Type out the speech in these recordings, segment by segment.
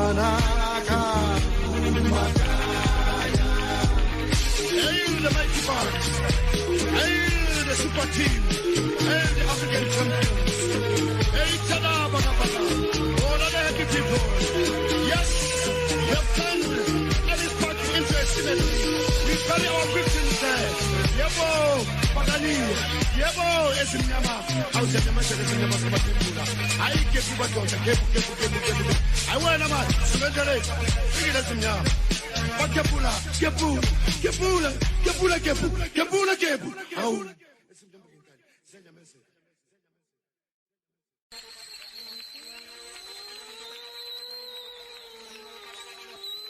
Hail the mighty Barks. Hail the super team. Hail the African champions. Hail Tada Makgopa. All of the happy people. Yes, we have done and it's back into a cemetery. We bury our victims there. Yebo, Pagani. Yebo, Esimnyama. I was at the Masha Esimnyama Sabatipula. I get you back on the Kepu. I went a man. Cemetery. Bring it Esimnyama. Makgopa, Kepu. Oh.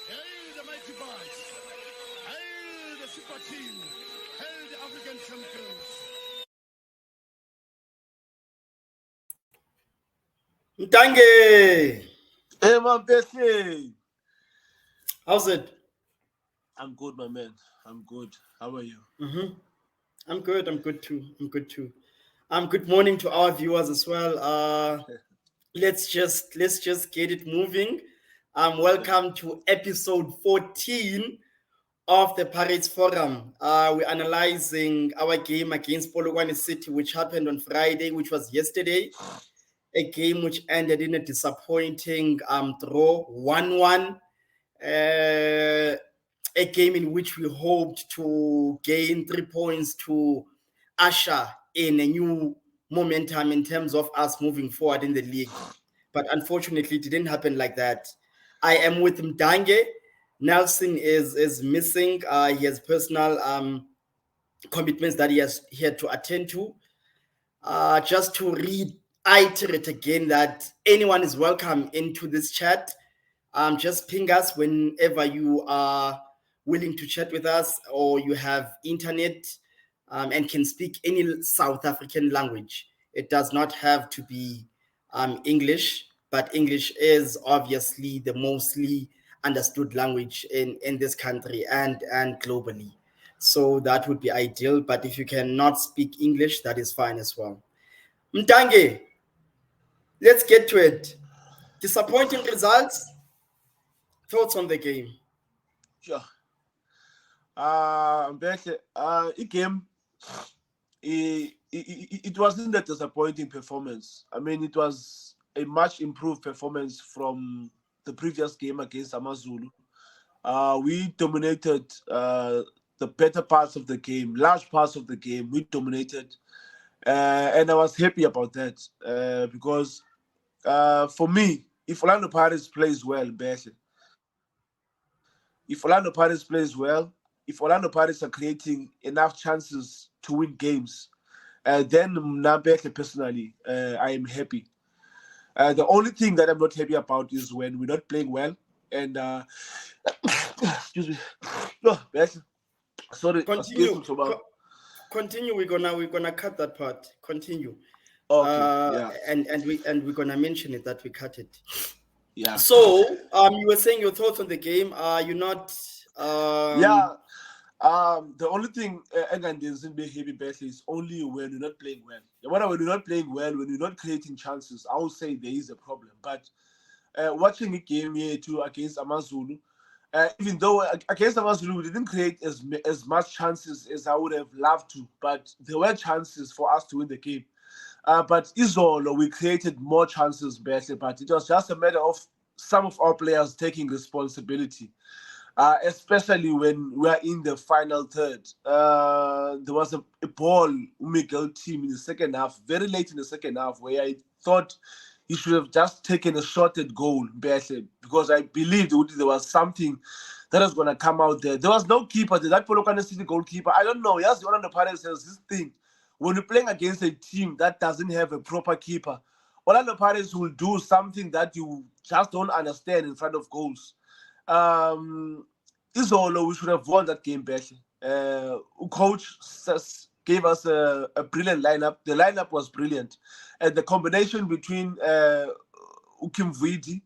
Hail the mighty Barks. Hail the super team. Hail the African champions. Mtange, Hey, my bestie. how's it? I'm good, my man. I'm good. How are you? I'm good. I'm good too. Good morning to our viewers as well. Let's just get it moving. Welcome to episode 14 of the Pirates Forum. We're analyzing our game against Polokwane City, which happened on Friday, which was yesterday. A game which ended in a disappointing draw, 1-1. A game in which we hoped to gain 3 points to usher in a new momentum in terms of us moving forward in the league. But unfortunately, it didn't happen like that. I am with Mtange. Nelson is missing. He has personal commitments that he had to attend to. Just to reiterate again that anyone is welcome into this chat. Just ping us whenever you are willing to chat with us or you have internet and can speak any South African language. It does not have to be English, but English is obviously the mostly understood language in this country and globally. So that would be ideal, but if you cannot speak English, that is fine as well. Mtange, let's get to it. Disappointing results. Thoughts on the game? Sure. Game. It wasn't a disappointing performance. I mean, it was a much improved performance from the previous game against Amazulu. We dominated the better parts of the game, large parts of the game. We dominated, and I was happy about that because for me, if Orlando Pirates plays well, better. If Orlando Pirates plays well, if Orlando Pirates are creating enough chances to win games, then personally, I am happy. The only thing that I'm not happy about is when we're not playing well. And excuse me, no, sorry. Continue. We're gonna cut that part. Continue. Okay. Yeah. And we're gonna mention it that we cut it. Yeah. So you were saying your thoughts on the game. You're not. The only thing again doesn't be heavy battle is only when you're not playing well. When you're not playing well, when you're not creating chances, I would say there is a problem. But watching a game here too against Amazulu, even though against Amazulu we didn't create as much chances as I would have loved to, but there were chances for us to win the game. But Izolo, we created more chances better, but it was just a matter of some of our players taking responsibility, especially when we are in the final third. There was a ball, Miguel Timm in the second half, very late in the second half, where I thought he should have just taken a shot at goal, better, because I believed there was something that was going to come out there. There was no keeper. That Polokwane City goalkeeper, I don't know. Yes, Orlando Pirates has this thing. When you're playing against a team that doesn't have a proper keeper, Orlando Pirates will do something that you just don't understand in front of goals. Izolo, we should have won that game better. Coach gave us a brilliant lineup. The lineup was brilliant. And the combination between Ukimvidi,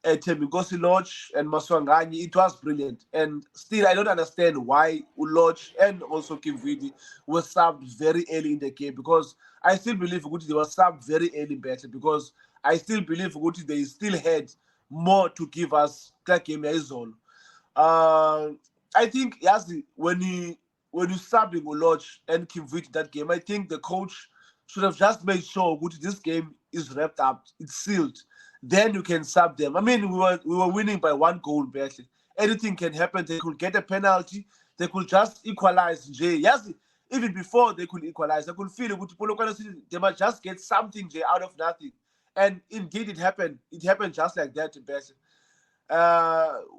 Temikosi Lodge, and Maswangani, it was brilliant. And still, I don't understand why Lodge and also Kimvidi were subbed very early in the game, because I still believe Uguti they were subbed very early better, because I still believe Uguti they still had more to give us that game is all. I think yes, when you subbing a lodge and Kimvit that game, I think the coach should have just made sure that this game is wrapped up, it's sealed. Then you can sub them. I mean, we were winning by 1 goal, basically. Anything can happen. They could get a penalty. They could just equalize. Yes, even before they could equalize, I could feel it. Polokwane City, they might just get something out of nothing. And indeed, it happened. It happened just like that, basically.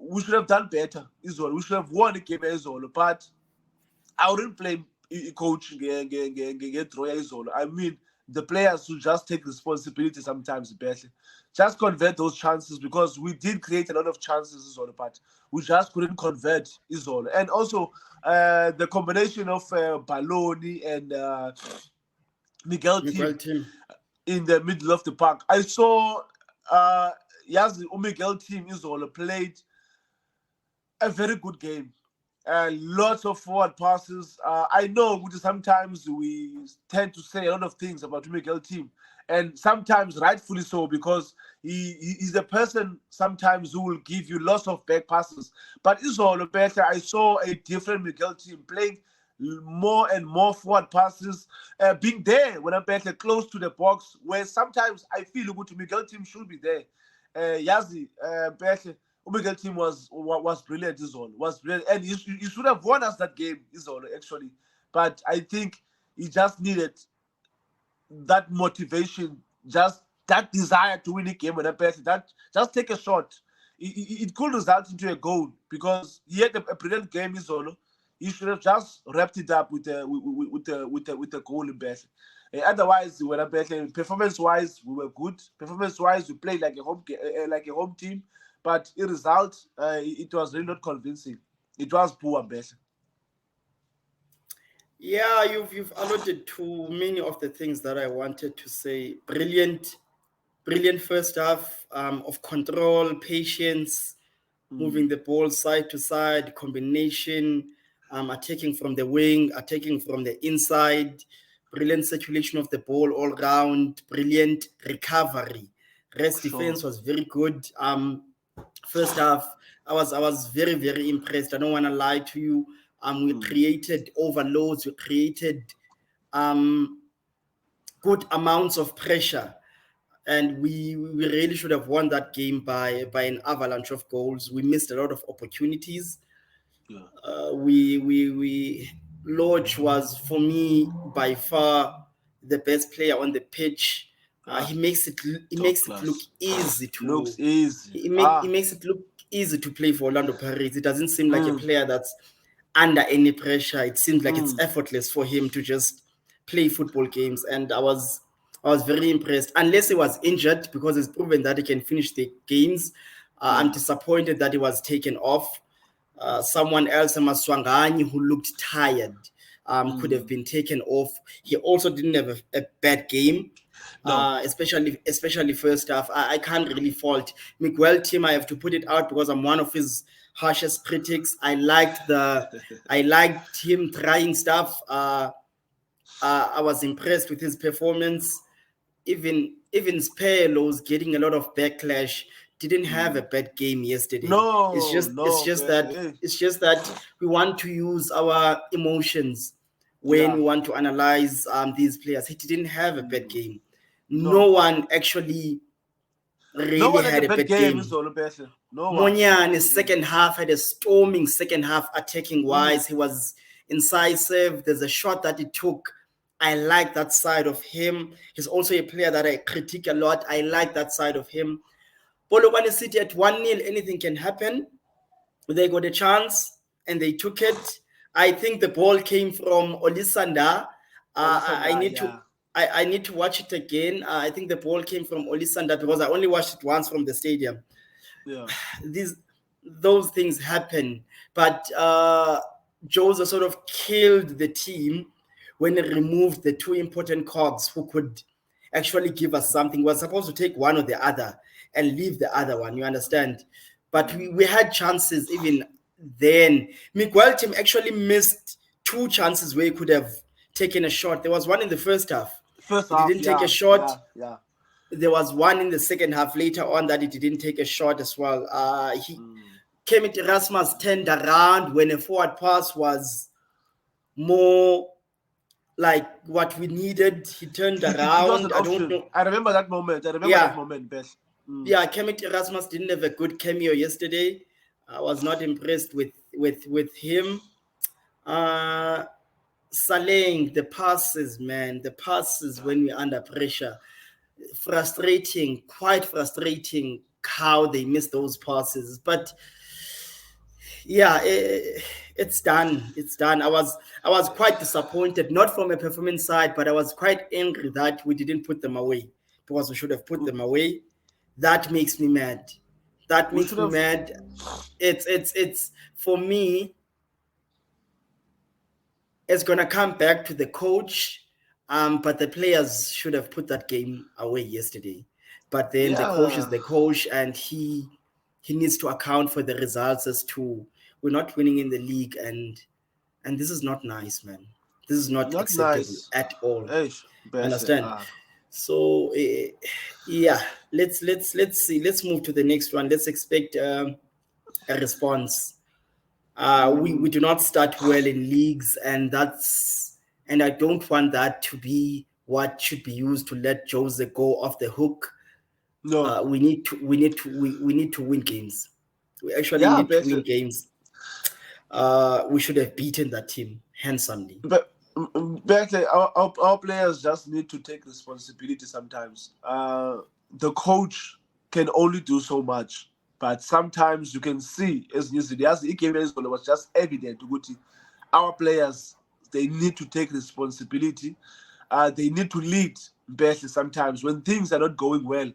We should have done better, Izolo. We should have won the game, Izolo. But I wouldn't blame coach Troya Izolo. I mean, the players should just take responsibility sometimes, better. Just convert those chances because we did create a lot of chances, Izolo, but we just couldn't convert Izolo. And also, the combination of Baloni and Miguel Timm in the middle of the park. I saw Miguel Timm Izolo played a very good game. Lots of forward passes. I know sometimes we tend to say a lot of things about Miguel Timm, and sometimes rightfully so because he's a person sometimes who will give you lots of back passes. But Izolo better. I saw a different Miguel Timm playing more and more forward passes, being there when I'm better close to the box, where sometimes I feel Miguel Timm should be there. Better. Miguel Timm was brilliant, Izolo. Was brilliant. And he should have won us that game, Izolo, actually. But I think he just needed that motivation, just that desire to win a game when that just take a shot. It could result into a goal because he had a brilliant game, Izolo. He should have just wrapped it up with a goal in best. Otherwise, when performance-wise, we were good. Performance-wise, we played like a home team. But in result, it was really not convincing. It was poor, best. Yeah, you've alluded to many of the things that I wanted to say. Brilliant first half of control, patience, moving the ball side to side, combination, attacking from the wing, attacking from the inside, brilliant circulation of the ball all round, brilliant recovery. Rest defense was very good. First half, I was very, very impressed. I don't want to lie to you. We created overloads. We created good amounts of pressure, and we really should have won that game by an avalanche of goals. We missed a lot of opportunities. Lodge was, for me, by far the best player on the pitch. He makes it look easy Looks easy. He makes it look easy to play for Orlando Pirates. It doesn't seem like a player that's under any pressure. It seems like it's effortless for him to just play football games, and I was very impressed. Unless he was injured, because it's proven that he can finish the games. I'm disappointed that he was taken off. Someone else, Maswangani, who looked tired, could have been taken off. He also didn't have a bad game. No. Especially first half. I can't really fault Miguel Timm. I have to put it out because I'm one of his harshest critics. I liked him trying stuff. I was impressed with his performance. Even Spelos getting a lot of backlash. Didn't have a bad game yesterday. No, it's just that we want to use our emotions when we want to analyze these players. He didn't have a bad game. No one actually really had a bad game. Monyane, second half, had a storming second half attacking wise. He was incisive. There's a shot that he took. I like that side of him. He's also a player that I critique a lot. I like that side of him. Polokwane City at 1-0, anything can happen. They got a chance and they took it. I think the ball came from Olisanda. I need to watch it again. I think the ball came from Olisanda because I only watched it once from the stadium. Yeah, those things happen, but Jose sort of killed the team when he removed the two important cogs who could actually give us something. We're supposed to take one or the other and leave the other one, you understand? But we had chances even then. Miguel Timm actually missed two chances where he could have taken a shot. There was one in the first half. He didn't take a shot. Yeah. There was one in the second half later on that he didn't take a shot as well. Kemit Erasmus turned around when a forward pass was more like what we needed. He turned It was around. an I don't option. know. I remember that moment. Best. Yeah, Kemit Erasmus didn't have a good cameo yesterday. I was not impressed with him. Saleng, the passes, man, the passes when we're under pressure. Quite frustrating how they miss those passes. But yeah, it's done. It's done. I was quite disappointed, not from a performance side, but I was quite angry that we didn't put them away because we should have put them away. That makes me mad. It's for me. It's gonna come back to the coach, but the players should have put that game away yesterday. But then the coach is the coach, and he needs to account for the results as to we're not winning in the league, and this is not nice, man. This is not acceptable at all. Understand? So yeah, let's see. Let's move to the next one. Let's expect a response. We do not start well in leagues, and I don't want that to be what should be used to let Jose go off the hook. No, we need to win games. We actually need to win games. We should have beaten that team handsomely. But our players just need to take responsibility sometimes. The coach can only do so much. But sometimes you can see, as New Zealand, it was just evident to our players, they need to take responsibility. They need to lead better sometimes. When things are not going well,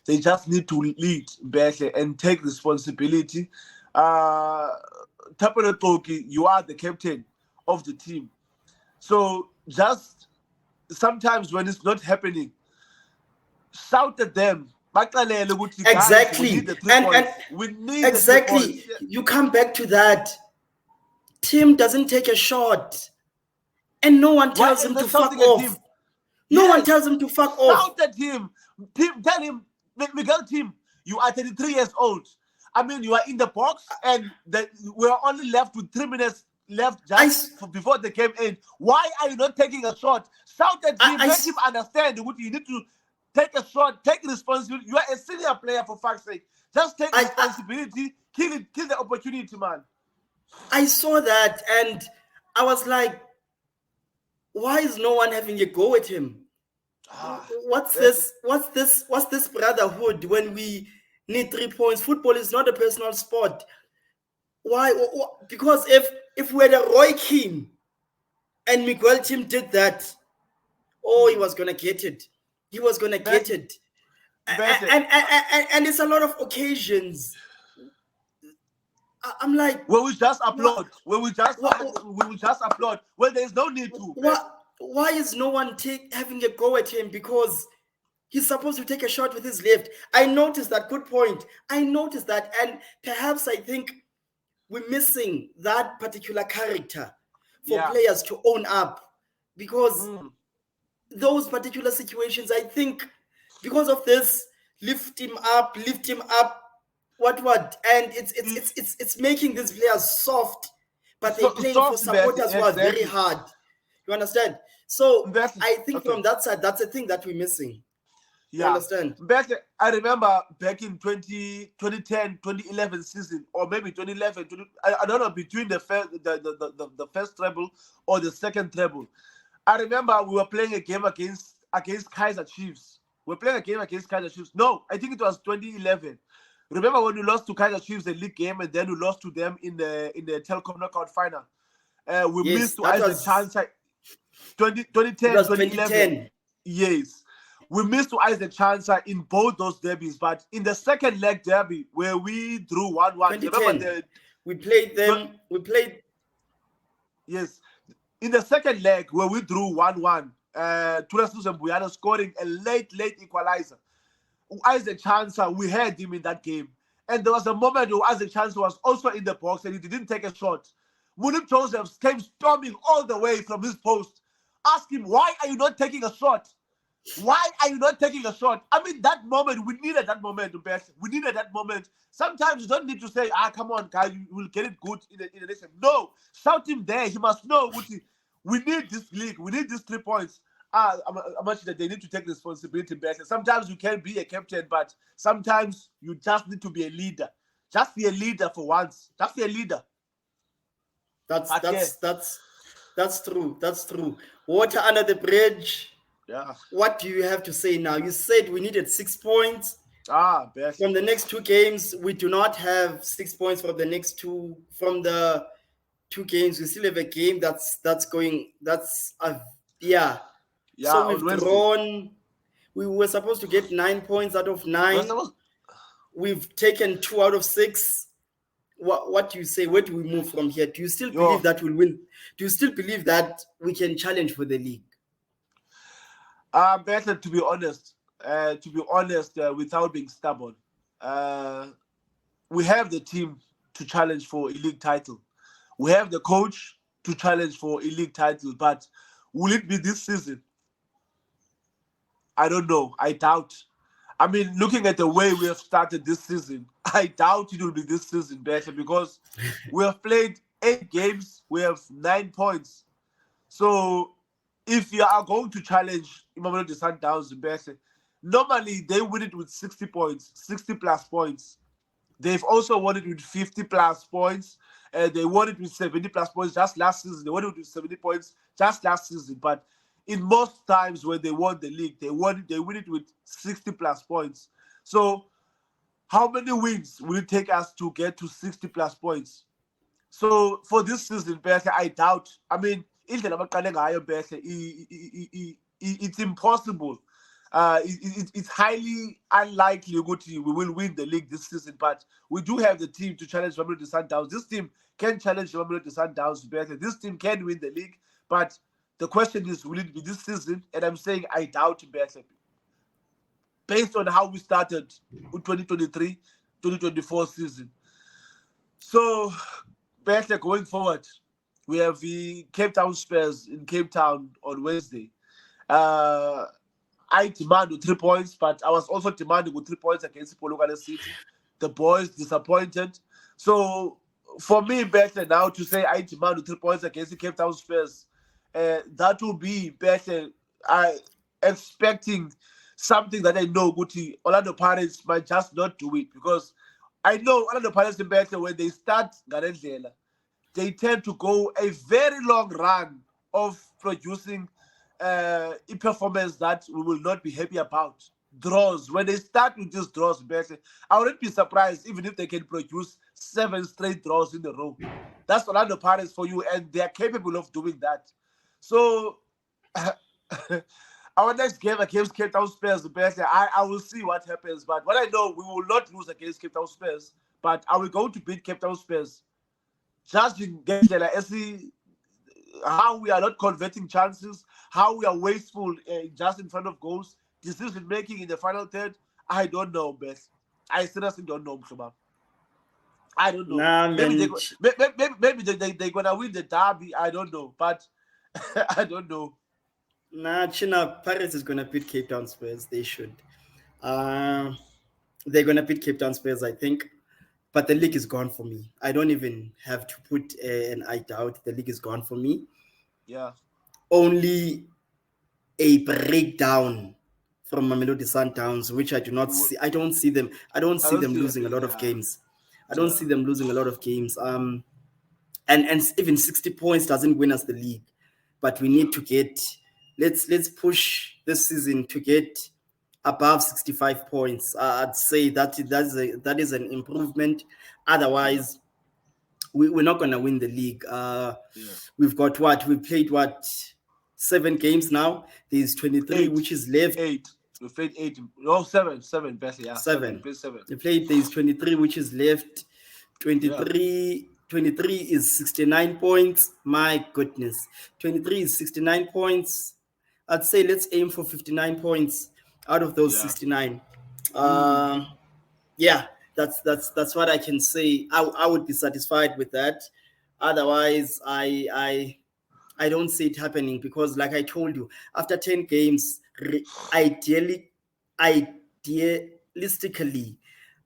they just need to lead better and take responsibility. Tapelo Toki, you are the captain of the team. So just sometimes when it's not happening, shout at them. Exactly. We need exactly. You come back to that. Timm doesn't take a shot, and no one tells him to fuck off. No one tells him to fuck off. Shout at him. Tell him, Miguel Timm, you are 33 years old. I mean, you are in the box, and we are only left with 3 minutes left before the game ends. Why are you not taking a shot? Shout at him. Make him understand what you need to. Take a shot, take responsibility. You are a senior player, for fuck's sake. Just take responsibility, kill the opportunity, man. I saw that and I was like, why is no one having a go at him? What's this brotherhood when we need 3 points? Football is not a personal sport. Why? Because if we had a Roy Keane and Miguel Timm did that, he was gonna get it. He was gonna get it, and it's a lot of occasions. I'm like, we just applaud. We will just applaud. Well, there's no need to. Why is no one having a go at him? Because he's supposed to take a shot with his left. I noticed that. Good point. I noticed that, and perhaps I think we're missing that particular character for players to own up, because. Those particular situations, I think, because of this, lift him up, what, and it's making these players soft, but they're playing for supporters who are very hard. You understand? So I think from that side, that's a thing that we're missing. You understand? I remember back in 2010, 2011 season, or maybe 2011, I don't know, between the first treble or the second treble. I remember we were playing a game against Kaizer Chiefs. We're playing a game against Kaizer Chiefs. No, I think it was 2011. Remember when we lost to Kaizer Chiefs the league game, and then we lost to them in the Telkom knockout final. We missed to Isaac Chansa. 2010, 2011. Yes, we missed to Isaac Chansa in both those derbies. But in the second leg derby where we drew 1-1, remember we played them. Yes. In the second leg, where we drew 1-1, Tulas and Buyana scoring a late equalizer. Isaac Chansa, we had him in that game. And there was a moment where Isaac Chansa was also in the box and he didn't take a shot. Munib Joseph came storming all the way from his post. Ask him, why are you not taking a shot? Why are you not taking a shot? I mean, that moment, we needed that moment to best. We needed that moment. Sometimes you don't need to say, come on, guy, you will get it good in the next game. No, shout him there. He must know, we need this league. We need these 3 points. I'm much that they need to take responsibility better. Sometimes you can be a captain, but sometimes you just need to be a leader. Just be a leader for once. Just be a leader. That's true. That's true. Water under the bridge. Yeah. What do you have to say now? You said we needed 6 points. Best. From the next 2 games, we do not have 6 points from the next 2. From the 2 games, we still have a game that's going. Yeah. So we've drawn. We were supposed to get 9 points out of 9. We've taken 2 out of 6. What do you say? Where do we move from here? Do you still believe that we'll win? Do you still believe that we can challenge for the league? Better to be honest. Without being stubborn, we have the team to challenge for a league title. We have the coach to challenge for a league title. But will it be this season? I don't know. I doubt. I mean, looking at the way we have started this season, I doubt it will be this season better because we have played 8 games. We have 9 points. So if you are going to challenge Mamelodi Sundowns better, normally they win it with 60 points, 60 plus points. They've also won it with 50 plus points. They won it with 70 plus points just last season. They won it with 70 points just last season. But in most times when they won the league, they win it with 60 plus points. So how many wins will it take us to get to 60 plus points? So for this season, Bethe, I doubt. I mean, it's impossible. It's highly unlikely we will win the league this season, but we do have the team to challenge Mamelodi Sundowns. This team can challenge Mamelodi Sundowns better. This team can win the league, but the question is, will it be this season? And I'm saying I doubt better. Based on how we started 2023-2024 season. So, better going forward, we have the Cape Town Spurs in Cape Town on Wednesday. I demand with 3 points, but I was also demanding with 3 points against Polokwane City. The boys disappointed. So for me, better now to say I demand with 3 points against the Cape Town Spurs. That will be better. I expecting something that I know Guti Orlando Pirates might just not do it because I know Orlando Pirates is better when they start Garendlela. They tend to go a very long run of producing a performance that we will not be happy about. Draws. When they start with these draws, better, I wouldn't be surprised even if they can produce 7 straight draws in a row. That's Orlando Pirates for you, and they are capable of doing that. So our next game against Cape Town Spurs, better, I will see what happens. But what I know, we will not lose against Cape Town Spurs. But are we going to beat Cape Town Spurs? Judging how we are not converting chances, how we are wasteful just in front of goals, decision making in the final third, I don't know, Beth. I seriously don't know, Mkhaba. I don't know. Nah, maybe they're gonna win the derby. I don't know, but I don't know. Nah, China Pirates is gonna beat Cape Town Spurs. They should. They're gonna beat Cape Town Spurs, I think. But the league is gone for me. I don't even have to put an I doubt. The league is gone for me. Yeah. Only a breakdown from Mamelodi Sundowns, which I do not see. I don't see them. I don't see them losing a lot of games. I don't see them losing a lot of games. And even 60 points doesn't win us the league. But we need to get. Let's push this season to get above 65 points. I'd say that is an improvement. Otherwise, we're not going to win the league. We've got what? We've played 7 games now. There's 23, 8, which is left. 8. We played 8. No, 7. 7, best, yeah. 7. Seven. We played, there's 23, which is left. 23 is 69 points. My goodness. 23 is 69 points. I'd say let's aim for 59 points out of those 69. That's what I can say. I would be satisfied with that. Otherwise, I don't see it happening because, like I told you, after 10 games, idealistically,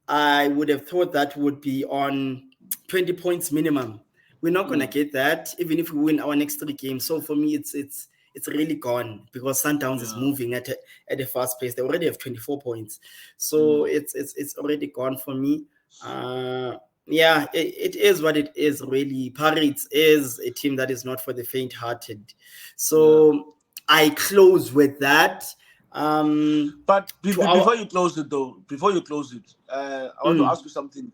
I would have thought that would be on 20 points minimum. We're not gonna get that, even if we win our next 3 games. So for me, it's really gone because Sundowns is moving at a fast pace. They already have 24 points, so it's already gone for me. Yeah, it is what it is. Really, Pirates is a team that is not for the faint-hearted. So I close with that. But before you close it, I want to ask you something.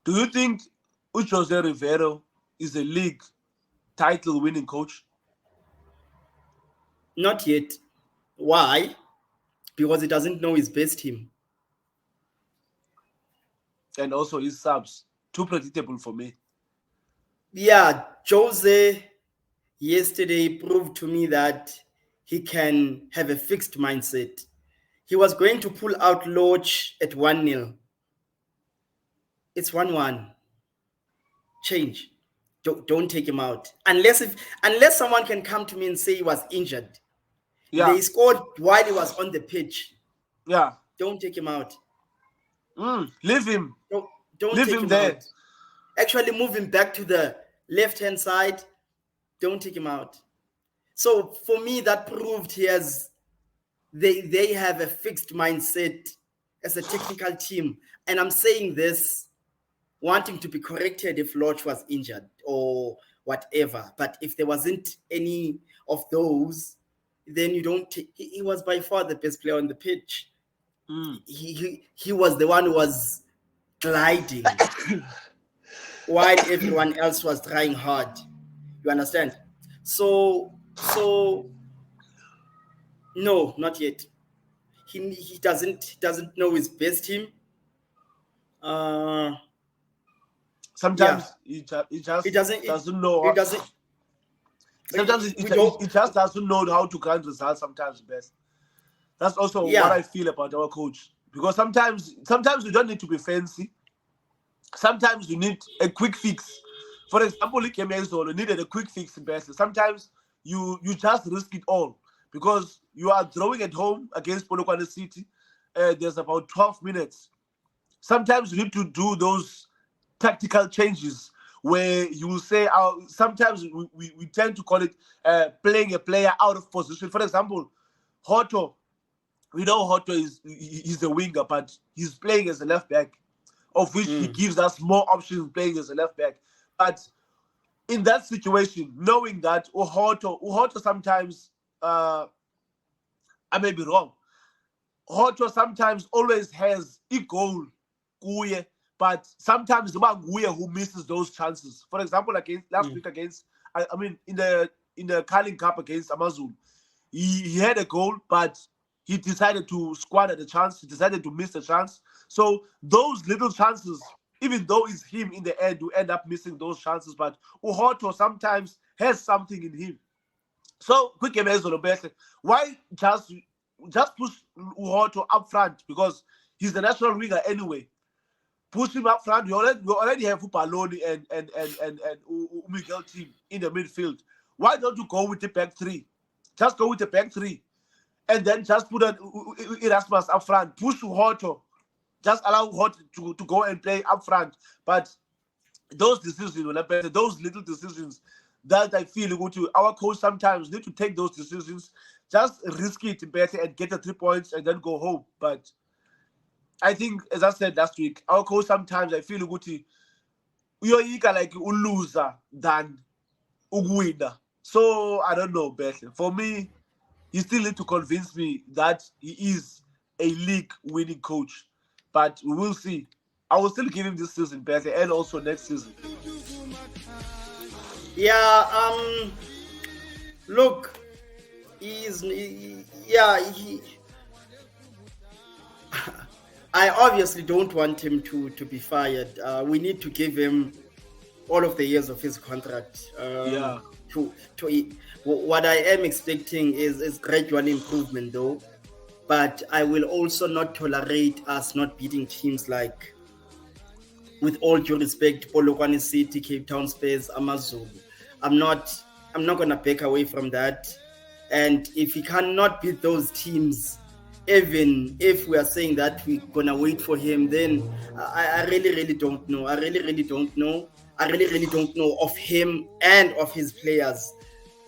Do you think Jose Riveiro is a league title winning coach? Not yet. Why? Because he doesn't know his best team. And also his subs. Too predictable for me. Yeah, Jose yesterday proved to me that he can have a fixed mindset. He was going to pull out Lodge at 1-0. It's 1-1. Change. Don't take him out. Unless someone can come to me and say he was injured. Yeah. They scored while he was on the pitch. Yeah. Don't take him out. Leave him. Don't leave take him him there. out. Actually move him back to the left-hand side. Don't take him out. So for me, that proved they have a fixed mindset as a technical team. And I'm saying this wanting to be corrected if Lodge was injured or whatever. But if there wasn't any of those, then you don't take. He was by far the best player on the pitch. He was the one who was gliding while everyone else was trying hard. You understand? So no, not yet. He doesn't know his best team. Sometimes he doesn't know. Sometimes he just doesn't know how to grind results. Sometimes best. That's also what I feel about our coach. Because sometimes you don't need to be fancy. Sometimes you need a quick fix. For example, you needed a quick fix in best. Sometimes you just risk it all because you are drawing at home against Polokwane City. There's about 12 minutes. Sometimes you need to do those tactical changes where you will say, sometimes we tend to call it playing a player out of position. For example, Hoto, we know Hoto he's a winger, but he's playing as a left back, of which he gives us more options playing as a left back. But in that situation, knowing that Hoto sometimes, I may be wrong, Hoto sometimes always has a goal, but sometimes it's about Guye who misses those chances. For example, last week against, in the Carling Cup against Amazon, he had a goal, but he decided to squander the chance. He decided to miss the chance. So those little chances, even though it's him in the end, you end up missing those chances. But Uhoto sometimes has something in him. So quick game, why just push Uhoto up front? Because he's the national winger anyway. Push him up front. We already have Upaloni and Miguel Timm in the midfield. Why don't you go with the back three? Just go with the back three. And then just put Erasmus up front. Push Uhoto. Just allow Uhoto to go and play up front. But those decisions, those little decisions that I feel our coach sometimes need to take those decisions. Just risk it better and get the 3 points and then go home. But I think, as I said last week, our coach sometimes I feel you're eager like a loser than a winner. So I don't know, better. For me, he still need to convince me that he is a league winning coach. But we will see. I will still give him this season better and also next season. Yeah, look, I obviously don't want him to be fired. We need to give him all of the years of his contract. What I am expecting is gradual improvement, though. But I will also not tolerate us not beating teams like, with all due respect, Polokwane City, Cape Town Spurs, Amazulu. I'm not gonna back away from that. And if he cannot beat those teams, even if we are saying that we're gonna wait for him, then I really don't know. I really don't know. I really don't know of him and of his players.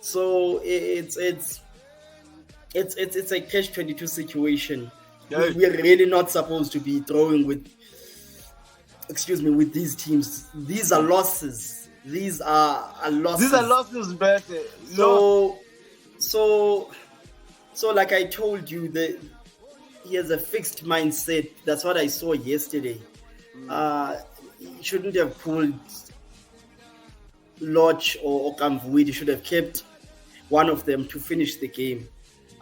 So it's a catch-22 situation. Yeah. We're really not supposed to be throwing with these teams. These are losses. These are losses. These are losses, but so like I told you, he has a fixed mindset. That's what I saw yesterday. He shouldn't have pulled Lodge or Kamvuidi. He should have kept one of them to finish the game.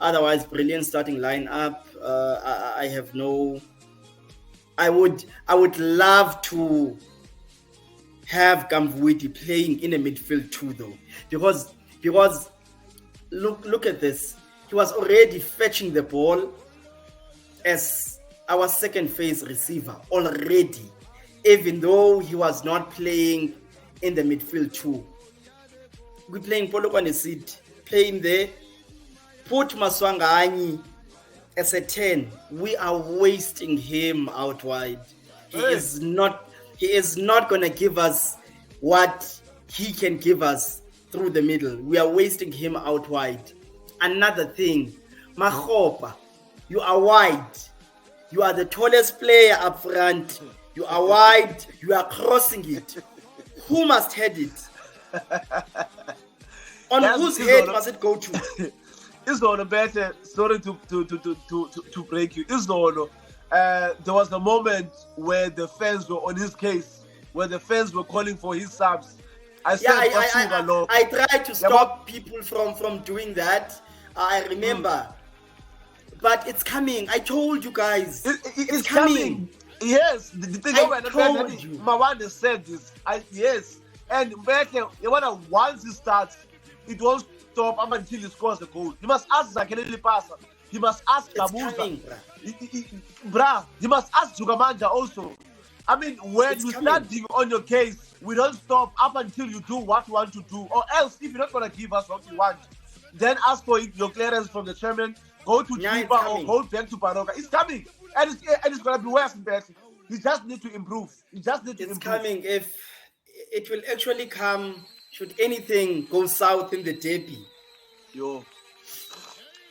Otherwise, brilliant starting lineup. I have no. I would love to have Kamvuidi playing in a midfield too, though, because look at this. He was already fetching the ball as our second phase receiver already, even though he was not playing in the midfield too. We're playing Polokwane City, playing there. Put Maswanganyi as a 10. We are wasting him out wide. He is not gonna give us what he can give us through the middle. We are wasting him out wide. Another thing, Makgopa, you are wide. You are the tallest player up front. You are wide. You are crossing it. Who must head it? On whose head must it go to? It's not better. Sorry to break you. It's not. There was a moment where the fans were on his case, where the fans were calling for his subs. I tried to stop people from doing that. I remember. But it's coming. I told you guys. It's coming. Yes. The thing I told you. Mawande said this. Yes. And once he starts, it won't stop up until he scores the goal. He must ask Zakelele Pasa. He must ask Kabuza. He must ask Jugamanja also. I mean, when you start being on your case, we don't stop up until you do what you want to do. Or else, if you're not going to give us what we want, then ask for your clearance from the chairman, go to Chiba or go back to Paroka. It's coming. And it's going to be worse and better. You just need to improve. It's coming. If it will actually come, should anything go south in the derby.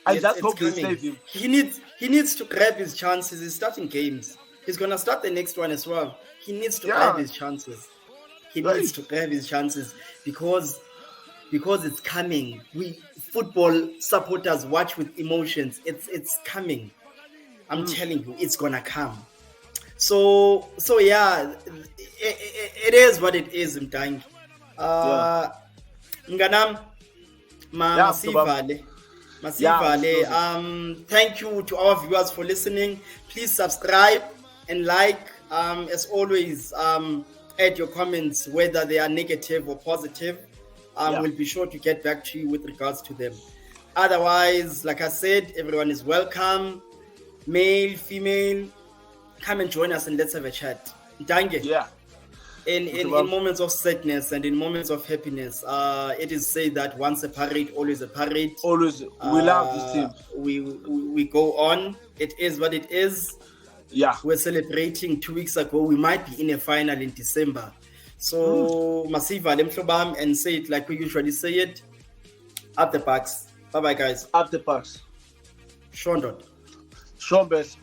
I just hope they save him. He needs to grab his chances. He's starting games. He's gonna start the next one as well. He needs to grab his chances. Needs to grab his chances because it's coming. We football supporters watch with emotions. It's coming. I'm telling you, it's gonna come. So yeah, it is what it is. Mtangi. Nganam, Masivale. Thank you to our viewers for listening. Please subscribe and like. As always, add your comments, whether they are negative or positive. We'll be sure to get back to you with regards to them. Otherwise, like I said, everyone is welcome. Male, female, come and join us and let's have a chat. Dange. Yeah. In moments of sadness and in moments of happiness, it is said that once a parade, always a parade. Always. We love this team. We go on. It is what it is. Yeah. We're celebrating 2 weeks ago. We might be in a final in December. So, Masiva, Lemtlobam, and say it like we usually say it. Up the Bucks. Bye-bye, guys. Up the Bucks. Sean Dot. Sean Best.